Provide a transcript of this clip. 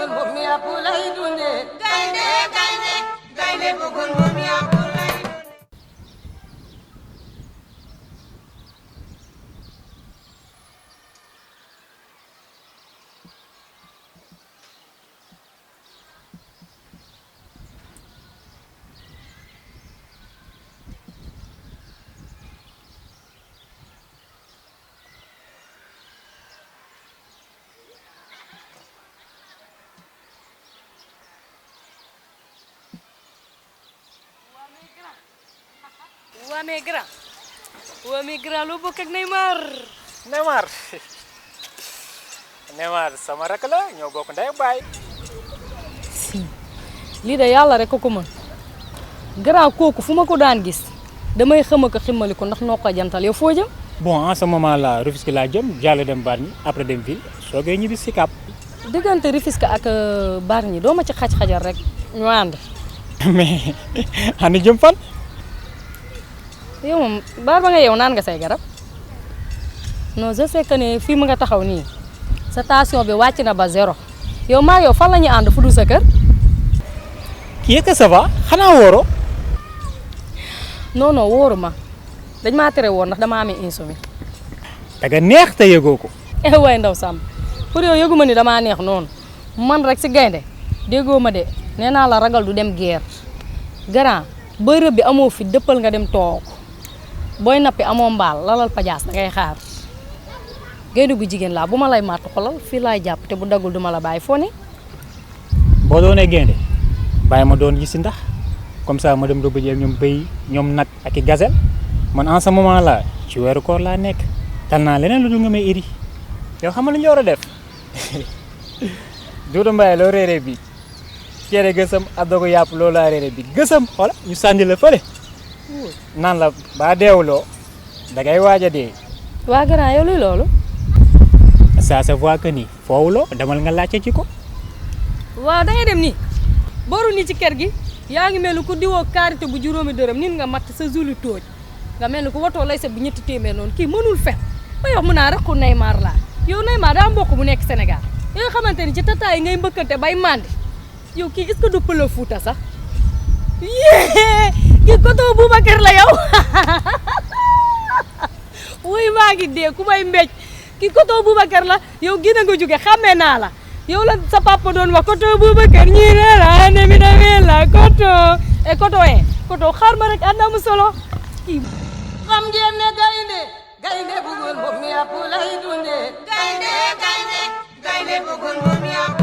bugul moom yàpp lay dundee. gaynde gaynde gaynde bugul moom yàpp lay dundee. waa mais grand loo bokk ak Neymar. Neymar sama rakk la ñoo bokk ndey ak baay. lii de yàlla rek ko mën grand kooku fu ma ko daan gis damay xëm ak ximmali ko ndax noo ko jantal yow foo jëm. bon en ce moment là Rufisque laa jëm jàll dem Bargny après dem ville soogay ñibbi Sicap. diggante Rufisque ak Bargny doo ma ci xaj-xajal rek ñu ànd. mais ànd jëm fan. yow moom baar ba nga yow naan nga say garab non je sais que ne fii mu nga taxaw nii sa tension bi wàcc na ba zéro yow maa yow fan la ñuy ànd fu dul sa kër. kii est-ce que ça va xanaa wóoro. non wóoru ma dañ maa tere woon ndax damaa amee insomnie. daga neex te yëgoo ko. waay ndaw Samb pour yow yëgu ma ni damaa neex noonu man rek si gaynde déggoo ma de nee naa la ragal du dem guerre grand booy rëb bi amoo fi dëppal nga dem toog booy nappi amoo mbaal lalal pajaas da ngay xaar gaynde gu jigéen laa bu ma lay màtt xolal fii laay jàpp te bu daggul duma la bàyyi foo ne. boo doonee gaynde bàyyi ma doon gis ndax comme ça ma dem rëbb ji ñoom béy ñoom nag ak i gazelle man en ce moment là ci weeru koor laa nekk tal naa leneen lu dul nga may iri yow xam nga lu ñu war a def Doudou Mbaye loo réeree bi cere gësam ak dogu yàpp loolu laa réeree bi gësam xoola ñu sànni la fële naan la ba deewuloo da ngay waaj a dee. waa grand yow luy loolu. ça se voit que ni foowuloo demal nga laajte ci ko. waaw da ngay dem nii booru nii ci kër gi yaa ngi mel ni ku diwoo karité bu juróomi dërëm nit nga matt sa zulu tooj nga mel ni ku watoo lay set bu ñetti téeméer noonu kii mënul fen may wax mu naa rek ku Neymar laa yow Neymar daa mbokk bu nekk Sénégal yoo xamante ni ci tataay ngay mbëkkante bay mandi yow kii est-ce que du Pël Fuuta sax kii koto Boubacar la yow wuy maa ngi dee ku may mbéj kii koto Boubacar la yow gina nga jóge xàmmee naa la yow la sa papa doon wax koto Boubacar ñii ne la nemi nemi la koto koto xaar ma rek àndamu solo kii xam ngeen ne gaynde gaynde bugul moom yàpp lay dundee. gaynde gaynde gaynde bugul moom yàpp